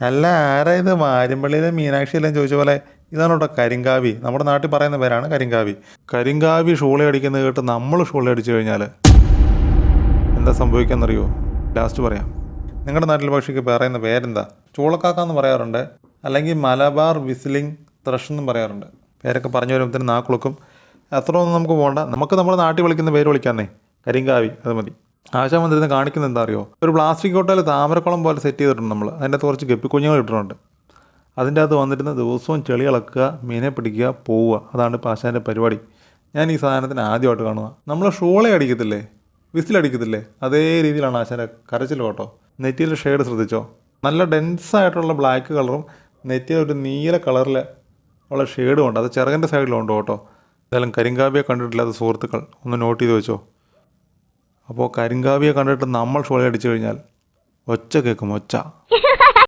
അല്ല ആരാ ഇത് വാര്യമ്പള്ളിയിലെ മീനാക്ഷി എല്ലാം ചോദിച്ച പോലെ ഇതാണ് കേട്ടോ കരിങ്കാവി. നമ്മുടെ നാട്ടിൽ പറയുന്ന പേരാണ് കരിങ്കാവി. കരിങ്കാവി ഷൂള അടിക്കുന്നത് കേട്ട് നമ്മൾ ഷൂള അടിച്ചു കഴിഞ്ഞാൽ എന്താ സംഭവിക്കാമെന്നറിയോ? ലാസ്റ്റ് പറയാം. നിങ്ങളുടെ നാട്ടിൽ പക്ഷിക്ക് പറയുന്ന പേരെന്താ? ചൂളക്കാക്കാന്ന് പറയാറുണ്ട്, അല്ലെങ്കിൽ മലബാർ വിസിലിംഗ് ത്രഷ് എന്നും പറയാറുണ്ട്. പേരൊക്കെ പറഞ്ഞു വരുമ്പോഴത്തേന് നാക്കുളുക്കും. അത്ര ഒന്നും നമുക്ക് പോകണ്ട. നമുക്ക് നമ്മുടെ നാട്ടിൽ വിളിക്കുന്ന പേര് വിളിക്കാന്നേ, കരിങ്കാവി, അത് മതി. ആശാൻ വന്നിരുന്ന് കാണിക്കുന്നത് എന്താ അറിയോ? ഒരു പ്ലാസ്റ്റിക് കൊട്ടയിൽ താമരക്കുളം പോലെ സെറ്റ് ചെയ്തിട്ടുണ്ട് നമ്മൾ. അതിൻ്റെ അകത്ത് കുറച്ച് ഗപ്പിക്കുഞ്ഞുങ്ങൾ ഇട്ടിട്ടുണ്ട്. അതിൻ്റെ അകത്ത് വന്നിരുന്ന ദിവസവും ചെളി ഇളക്കുക, മീനെ പിടിക്കുക, പോവുക. അതാണ് ഇപ്പോൾ ആശാൻ്റെ പരിപാടി. ഞാൻ ഈ സാധനത്തിന് ആദ്യമായിട്ട് കാണുക. നമ്മൾ ഷോളെ അടിക്കത്തില്ലേ, വിസിലടിക്കത്തില്ലേ, അതേ രീതിയിലാണ് ആശാൻ്റെ കരച്ചിൽ കേട്ടോ. നെറ്റിയിൽ ഷെയ്ഡ് ശ്രദ്ധിച്ചോ? നല്ല ഡെൻസായിട്ടുള്ള ബ്ലാക്ക് കളറും നെറ്റിയിൽ ഒരു നീല കളറിൽ ഉള്ള ഷെയ്ഡും ഉണ്ട്. അത് ചിറകിൻ്റെ സൈഡിലുണ്ട് കേട്ടോ. എന്തായാലും കരിങ്കാവിയെ കണ്ടിട്ടില്ലാത്ത സുഹൃത്തുക്കൾ ഒന്ന് നോട്ട് ചെയ്ത് വെച്ചോ. അപ്പോൾ കരിങ്കാവിയെ കണ്ടിട്ട് നമ്മൾ ഷോള അടിച്ചു കഴിഞ്ഞാൽ ഒച്ച കേൾക്കും, ഒച്ച.